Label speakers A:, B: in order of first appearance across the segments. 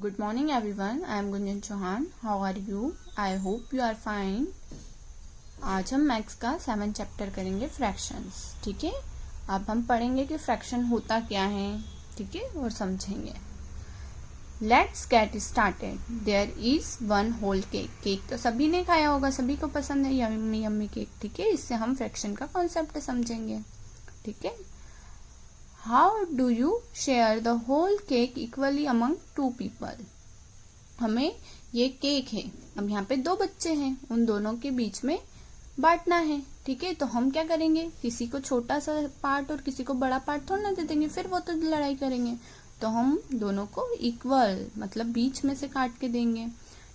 A: Good morning everyone. I am Gunjan Chauhan. How are you? I hope you are fine. आज हम maths का 7 chapter करेंगे fractions. ठीक है, अब हम पढ़ेंगे कि फ्रैक्शन होता क्या है. ठीक है, और समझेंगे. Let's get started. There is one whole cake. Cake तो सभी ने खाया होगा, सभी को पसंद है यम्मी यम्मी केक. ठीक है, इससे हम फ्रैक्शन का कॉन्सेप्ट समझेंगे. ठीक है, how do you share the whole cake equally among 2 people. हमें ये केक है, अब यहाँ पे 2 बच्चे हैं, उन दोनों के बीच में बांटना है. ठीक है, तो हम क्या करेंगे, किसी को छोटा सा पार्ट और किसी को बड़ा पार्ट थोड़ा ना दे देंगे, फिर वो तो लड़ाई करेंगे. तो हम दोनों को इक्वल मतलब बीच में से काट के देंगे.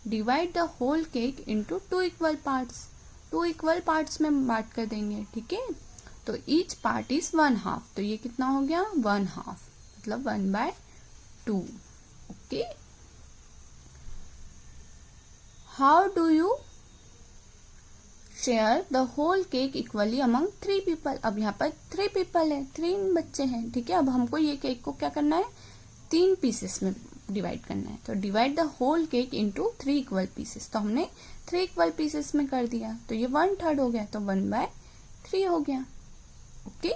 A: Divide the whole cake into 2 equal parts. 2 equal parts में बांट कर देंगे. ठीक है, तो ईच पार्ट इज 1/2. तो ये कितना हो गया, 1/2 मतलब 1/2. Okay, how do you share the whole cake equally among 3 people. अब यहाँ पर 3 पीपल है, 3 बच्चे हैं. ठीक है, अब हमको ये केक को क्या करना है, 3 पीसेस में डिवाइड करना है. तो divide the whole cake into 3 equal pieces. तो हमने 3 इक्वल पीसेस में कर दिया, तो ये 1/3 हो गया, तो 1/3 हो गया. Okay,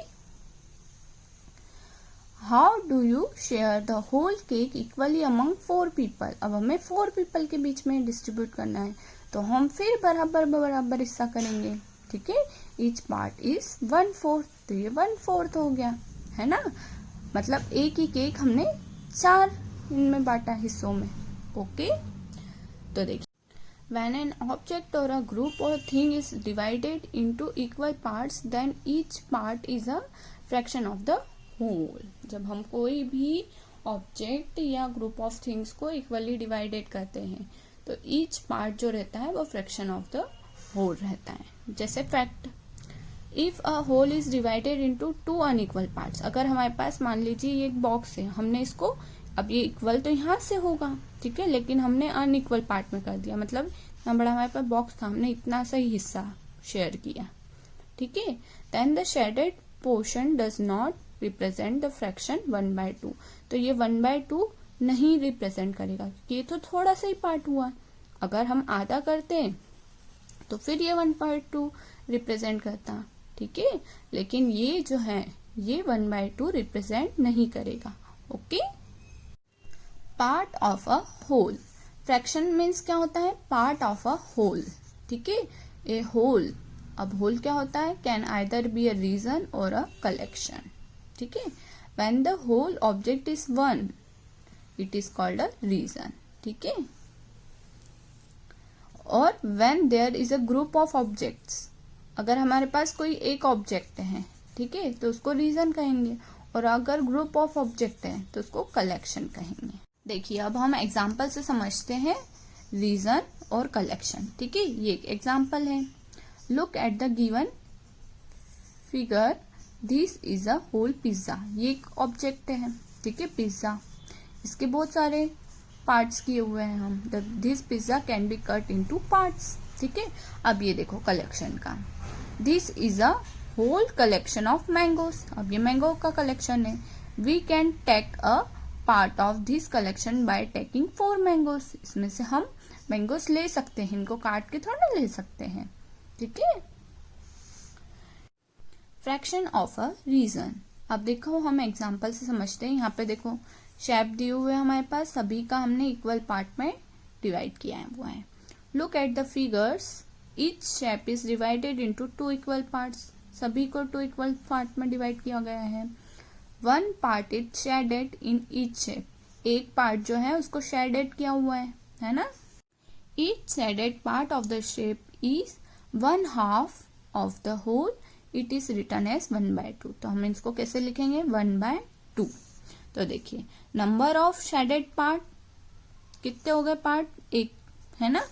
A: how do you share the whole cake equally among 4 people. अब हमें 4 पीपल के बीच में डिस्ट्रीब्यूट करना है, तो हम फिर बराबर बराबर हिस्सा करेंगे. ठीक है, ईच पार्ट इज 1/4. तो ये 1/4 हो गया, है ना. मतलब एक ही केक हमने 4 इनमें बांटा हिस्सों में. ओके, तो देखिए, when an object or a group or thing is divided into equal parts, then each part is a fraction of the whole. जब हम कोई भी ऑब्जेक्ट या ग्रुप ऑफ थिंग्स को इक्वली डिवाइडेड करते हैं, तो ईच पार्ट जो रहता है वो फ्रैक्शन ऑफ द होल रहता है. जैसे fact, if a whole is divided into 2 unequal parts. अगर हमारे पास मान लीजिए ये एक बॉक्स है, हमने इसको, अब ये इक्वल तो यहाँ से होगा, ठीक है, लेकिन हमने अनइक्वल पार्ट में कर दिया. मतलब इतना बड़ा हमारे पास बॉक्स था, हमने इतना सा ही हिस्सा शेयर किया. ठीक है, then the shaded portion does not represent the fraction 1/2. तो ये 1/2 नहीं रिप्रेजेंट करेगा, क्योंकि ये तो थोड़ा सा ही पार्ट हुआ. अगर हम आधा करते हैं तो फिर ये 1/2 रिप्रेजेंट करता. ठीक है, लेकिन ये जो है ये 1/2 रिप्रेजेंट नहीं करेगा. Okay, part of a whole. Fraction means क्या होता है, पार्ट ऑफ अ होल. ठीक है, ए होल, अब होल क्या होता है, can either be a region और अ कलेक्शन. ठीक है, when the whole object is 1 it is called a region. ठीक है, और when there is a group of objects. अगर हमारे पास कोई एक ऑब्जेक्ट है, ठीक है, तो उसको रीजन कहेंगे, और अगर ग्रुप ऑफ ऑब्जेक्ट है तो उसको कलेक्शन कहेंगे. देखिए, अब हम एग्जाम्पल से समझते हैं रीजन और कलेक्शन. ठीक है, ये एक एग्जाम्पल है. Look at the given figure, this is a whole pizza. ये एक ऑब्जेक्ट है, ठीक है, पिज्जा. इसके बहुत सारे पार्ट्स किए हुए हैं हम. This pizza can be cut into parts. ठीक है, अब ये देखो कलेक्शन का, this is a whole collection of mangoes. अब ये मैंगो का कलेक्शन है. We can take a part of this collection by taking 4 mangoes. इसमें से हम मैंगोस ले सकते हैं, इनको काट के थोड़ा ले सकते हैं. ठीक है, फ्रैक्शन ऑफ अ रीजन. अब देखो हम एग्जांपल से समझते हैं. यहाँ पे देखो शेप दिए हुए हमारे पास, सभी का हमने इक्वल पार्ट में डिवाइड किया है हुआ है. Look at the figures, each shape is divided into 2 equal parts. सभी को 2 इक्वल पार्ट में डिवाइड किया गया है. 1 part is shaded in each shape. एक पार्ट जो है उसको शेडेड किया हुआ है ना. Each shaded part of the shape is 1/2 of the whole. It is written as 1/2. तो हम इसको कैसे लिखेंगे, 1/2. तो देखिए, नंबर ऑफ शेडेड पार्ट कितने हो गए, पार्ट 1 है ना.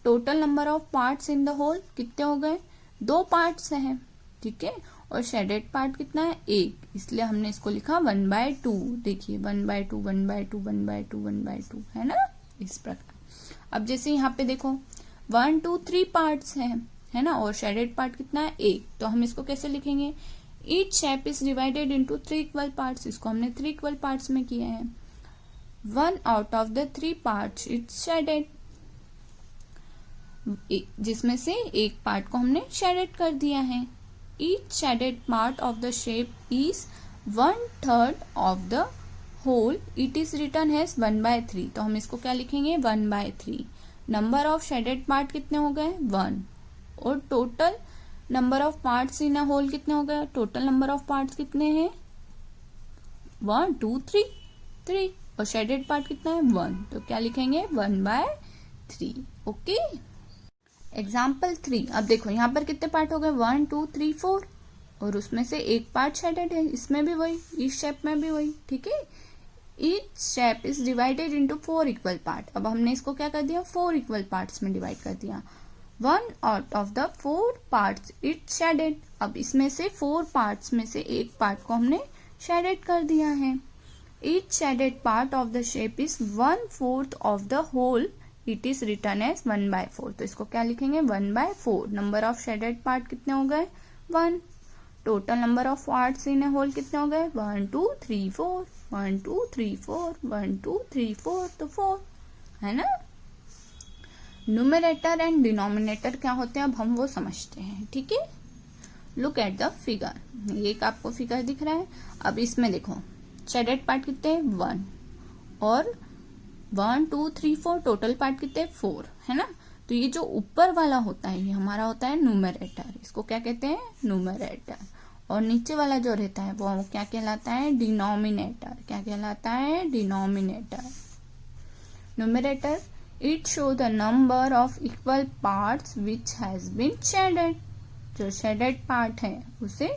A: Total number of parts in the whole कितने हो गए, 2 पार्ट्स हैं. ठीक है, और शेडेड पार्ट कितना है, 1, इसलिए हमने इसको लिखा 1/2. देखिए 1/2 1/2 1/2 1/2 है ना, इस प्रकार. अब जैसे यहाँ पे देखो 1 2 3 पार्ट्स हैं, है ना, और शेडेड पार्ट कितना है, 1. तो हम इसको कैसे लिखेंगे, each shape is divided into 3 equal parts. इसको हमने 3 इक्वल पार्ट्स में किया है. 1 out of the 3 parts it's shaded, जिसमें से एक पार्ट को हमने शेडेड कर दिया है. Each shaded part of the shape is 1/3 of the whole. It is written as 1/3. तो हम इसको क्या लिखेंगे 1/3. नंबर ऑफ शेडेड पार्ट कितने हो गए 1. और total number of parts in a whole कितने हो गए. टोटल नंबर ऑफ पार्ट्स कितने हैं 1 2 3 3. और शेडेड पार्ट कितना है 1. तो क्या लिखेंगे 1/3. ओके. एग्जाम्पल 3. अब देखो यहाँ पर कितने पार्ट हो गए 1 2 3 4. और उसमें से एक पार्ट शेडेड है. इसमें भी वही, इस शेप में भी वही. ठीक है. Each shape is divided into 4 equal part. अब हमने इसको क्या कर दिया 4 इक्वल पार्ट्स में डिवाइड कर दिया. 1 out of the 4 parts it shaded. अब इसमें से 4 पार्ट्स में से एक पार्ट को हमने शेडेड कर दिया है. Each shaded part of the shape is 1/4 of the whole. It is written as 1/4. तो इसको क्या लिखेंगे 1/4. नंबर ऑफ शेडेड पार्ट कितने हो गए 1. Total number of parts in a whole कितने हो गए 1 2 3 4 1 2 3 4 1 2 3 4. तो 4 है ना. न्यूमरेटर एंड डिनोमिनेटर क्या होते हैं अब हम वो समझते हैं. ठीक है. Look at the figure. ये एक आपको फिगर दिख रहा है. अब इसमें देखो शेडेड पार्ट कितने 1 और 1 2 3 4 टोटल पार्ट कितने 4 है ना. तो ये जो ऊपर वाला होता है ये हमारा होता है न्यूमरेटर. इसको क्या कहते हैं न्यूमरेटर. और नीचे वाला जो रहता है वो क्या कहलाता है डिनोमिनेटर. क्या कहलाता है denominator. Numerator it show the number of equal parts which has been shaded. जो शेडेड पार्ट है उसे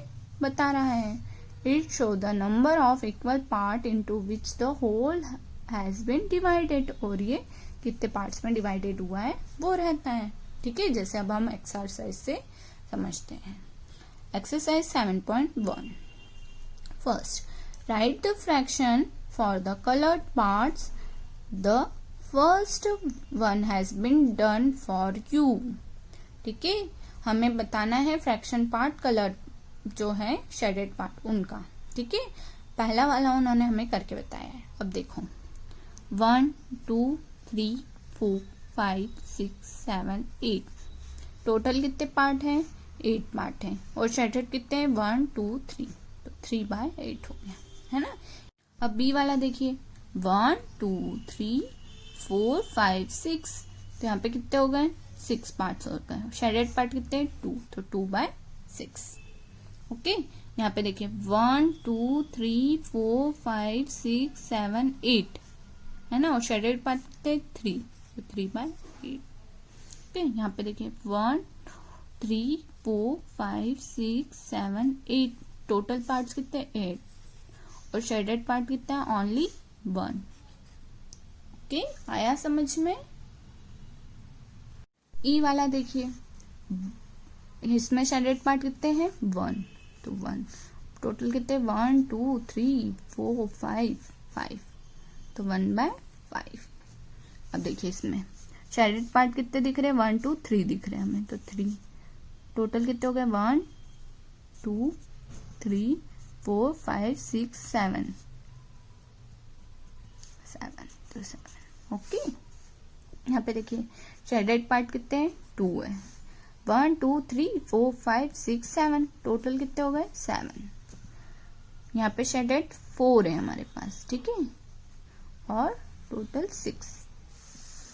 A: बता रहा है. It show the number of equal part into which the whole has been divided. और ये कितने पार्ट्स में डिवाइडेड हुआ है वो रहता है. ठीक है. जैसे अब हम एक्सरसाइज से समझते हैं. Exercise 7.1. First write the fraction for the coloured parts. The first one has been done for you. ठीक है. हमें बताना है फ्रैक्शन पार्ट कलर्ड जो है शेडेड पार्ट उनका. ठीक है. पहला वाला उन्होंने हमें करके बताया है. अब देखो 1 2 3 4 5 6 7 8. टोटल कितने पार्ट हैं 8 पार्ट हैं. और शेडेड कितने हैं 1 2 3. तो 3/8 हो गया है ना. अब बी वाला देखिए 1 2 3 4 5 6. तो यहाँ पे कितने हो गए 6 पार्ट्स हो गए. शेडेड पार्ट कितने 2. तो 2/6. ओके. यहाँ पे देखिए 1 2 3 4 5 6 7 8 है ना. और शेडेड पार्ट कितने 3. तो 3/8. ओके. यहाँ पे देखिए 1 3 4 5 6 7 8. टोटल पार्ट्स कितने 8. और शेडेड पार्ट कितना है ओनली 1. ओके. आया समझ में. ई वाला देखिए इसमें शेडेड पार्ट कितने हैं 1. तो 1. टोटल कितने 1 2 3 4 5 5. तो 1/5. अब देखिए इसमें शेडेड पार्ट कितने दिख रहे हैं 1 2 3 दिख रहे हैं हमें. तो 3. टोटल कितने हो गए 1 2 3 4 5 6 7 7. तो 7. ओके. यहाँ पे देखिए शेडेड पार्ट कितने हैं 2 है. 1 2 3 4 5 6 7. टोटल कितने हो गए 7. यहाँ पे शेडेड 4 है हमारे पास. ठीक है. और टोटल 6.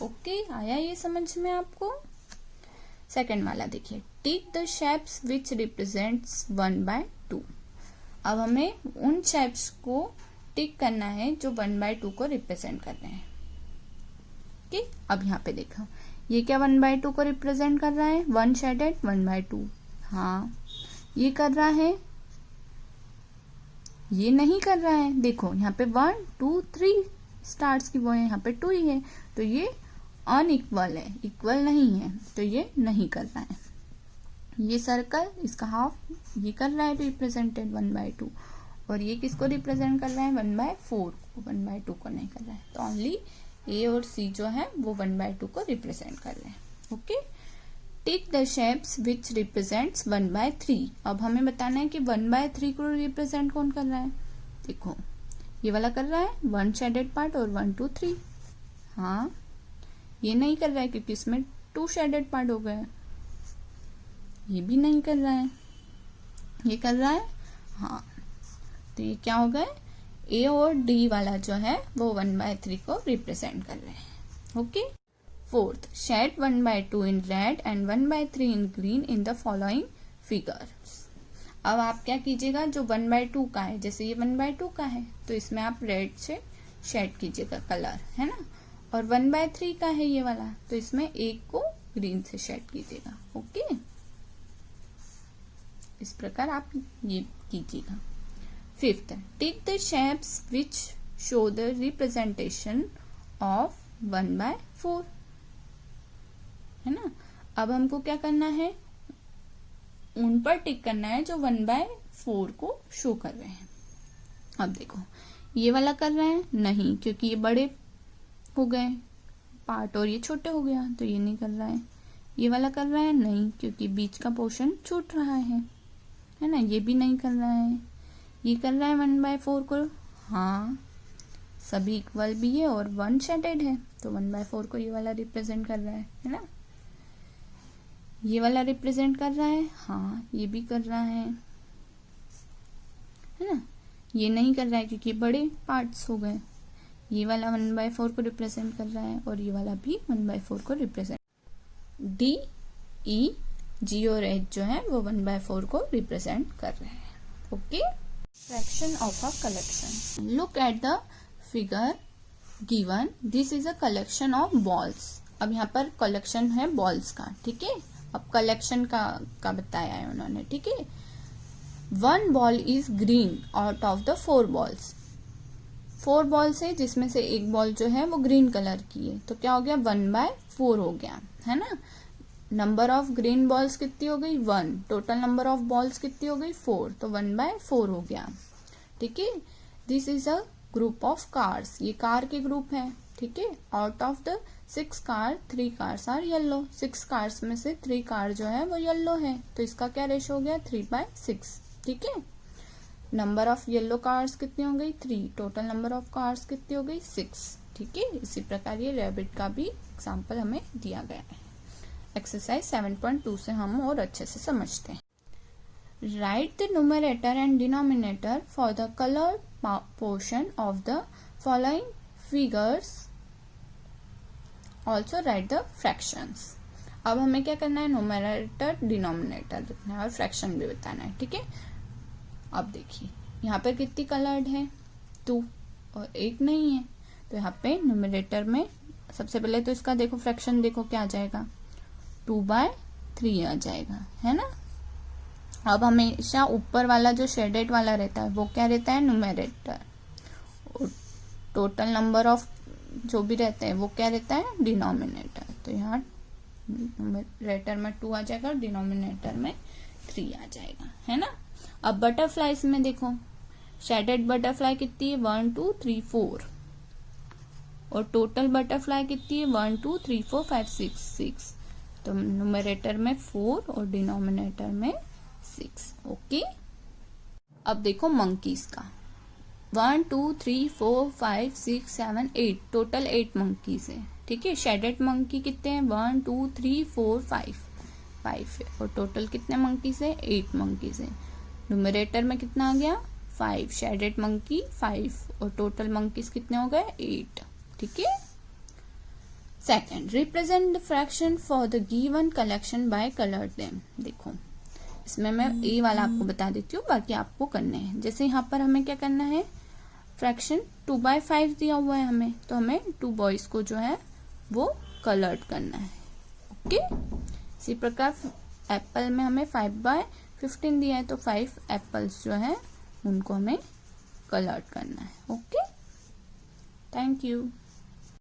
A: ओके. आया ये समझ में आपको. सेकंड वाला देखिए tick the shapes which represents 1/2. अब हमें उन शेप्स को टिक करना है जो 1/2 को रिप्रेजेंट कर रहे हैं. ओके. अब यहाँ पे देखो ये क्या 1/2 को रिप्रेजेंट कर रहा है 1 शेडेड 1/2. हाँ ये कर रहा है ये नहीं कर रहा है. देखो यहाँ पे 1 2 3 स्टार्स की वो है. यहाँ पे 2 ही है. तो ये अनइक्वल है इक्वल नहीं है. तो ये नहीं कर रहा है. ये सर्कल इसका हाफ ये कर रहा है रिप्रेजेंटेड 1/2. और ये किसको रिप्रेजेंट कर रहा है 1/4 को 1/2 को नहीं कर रहा है. तो ओनली ए और सी जो है वो 1/2 को रिप्रेजेंट कर रहे हैं. Okay. Tick the shapes which represents 1/3. अब हमें बताना है कि 1/3 को रिप्रेजेंट कौन कर रहा है. देखो ये वाला कर रहा है 1 शेडेड पार्ट और 1 2 3। हाँ, ये नहीं कर रहा है क्योंकि इसमें 2 शेडेड पार्ट हो गए। ये भी नहीं कर रहा है, ये कर रहा है। हाँ, तो ये क्या हो गए, ए और डी वाला जो है वो 1/3 को रिप्रेजेंट कर रहे हैं। Okay. Fourth, shade 1/2 in red and 1/3 in green in the following figures. अब आप क्या कीजिएगा, जो 1/2 का है, जैसे ये 1/2 का है तो इसमें आप रेड से शेड कीजिएगा कलर, है ना। और 1/3 का है ये वाला, तो इसमें एक को ग्रीन से शेड कीजिएगा। ओके, इस प्रकार आप ये कीजिएगा। Fifth, take the shapes which show the representation of 1/4, है ना। अब हमको क्या करना है, उन पर टिक करना है जो 1/4 को शो कर रहे हैं। अब देखो, ये वाला कर रहे हैं नहीं, क्योंकि ये बड़े हो गए पार्ट और ये छोटे हो गया, तो ये नहीं कर रहा है। ये वाला कर रहा है नहीं, क्योंकि बीच का पोर्शन छूट रहा है ना। ये भी नहीं कर रहा है। ये कर रहा है 1/4 को। हाँ, सभी इक्वल भी है और 1 शेडेड है, तो 1/4 को ये वाला रिप्रेजेंट कर रहा है ना। ये वाला रिप्रेजेंट कर रहा है। हाँ, ये भी कर रहा है ना। ये नहीं कर रहा है क्योंकि बड़े पार्ट्स हो गए। ये वाला 1/4 को रिप्रेजेंट कर रहा है और ये वाला भी 1/4 को रिप्रेजेंट। डी, ई, जी और एच जो है वो 1/4 को रिप्रेजेंट कर रहे हैं। Okay. Fraction of a collection. Look at the figure given. This is a collection of balls. अब यहाँ पर कलेक्शन है बॉल्स का, ठीक है। अब कलेक्शन का बताया है उन्होंने, ठीक है। 1 ball is green out of the 4 balls. 4 balls है जिसमें से एक बॉल जो है वो ग्रीन कलर की है, तो क्या हो गया, 1/4 हो गया, है ना। नंबर ऑफ ग्रीन बॉल्स कितनी हो गई, 1। टोटल नंबर ऑफ बॉल्स कितनी हो गई, 4, तो 1/4 हो गया, ठीक है। This is a group of cars. ये कार के ग्रुप है, ठीक है। Out of the 6 car 3 cars are yellow. 6 cars में से 3 कार जो है वो येलो है, तो इसका क्या रेशो हो गया, 3/6, ठीक है। नंबर ऑफ येलो कार्स कितनी हो गई, 3। टोटल नंबर ऑफ कार्स कितनी हो गई, 6, ठीक है। इसी प्रकार ये रैबिट का भी एग्जाम्पल हमें दिया गया है। एक्सरसाइज 7.2 से हम और अच्छे से समझते हैं। Right the numerator and denominator for the coloured portion of the following figures. Also right the fractions. अब हमें क्या करना है, न्यूमरेटर डिनोमिनेटर लिखना है और फ्रैक्शन भी बताना है, ठीक है। अब देखिए, यहाँ पर कितनी कलर्ड है, 2 और 1 नहीं है, तो यहाँ पे न्यूमरेटर में सबसे पहले तो इसका देखो फ्रैक्शन, देखो क्या आ जाएगा, 2/3 आ जाएगा, है ना। अब हमेशा ऊपर वाला जो शेडेड वाला रहता है वो क्या रहता है, न्यूमरेटर। और टोटल नंबर ऑफ जो भी रहते हैं वो क्या रहता है, डिनोमिनेटर। तो यहाँ न्यूमरेटर में 2 आ जाएगा और डिनोमिनेटर में 3 आ जाएगा, है ना। अब बटरफ्लाईज में देखो, शेडेड बटरफ्लाई कितनी है, 1 2 3 4, और टोटल बटरफ्लाई कितनी है, 1 2 3 4 5 6। तो न्यूमरेटर में 4 और डिनोमिनेटर में 6। ओके। अब देखो मंकीज का, 1 2 3 4 5 6 7 8, टोटल 8 मंकीज है, ठीक है। शेडेड मंकी कितने हैं, 1 2 3 4 5 है, और टोटल कितने मंकीज है, 8 मंकीज है। न्यूमरेटर में कितना आ गया, 5। शेडेड मंकी 5 और टोटल मंकीज कितने हो गए, 8, ठीक है। Second, represent the fraction for the given collection bye colour them. देखो, इसमें मैं ए वाला आपको बता देती हूँ, बाकी आपको करने हैं। जैसे यहाँ पर हमें क्या करना है, फ्रैक्शन 2/5 दिया हुआ है हमें, तो हमें 2 बॉयज को जो है वो कलर्ड करना है, ओके। इसी प्रकार एप्पल में हमें 5/15 दिया है, तो 5 एप्पल्स जो है उनको हमें कलर्ड करना है, ओके। Thank you.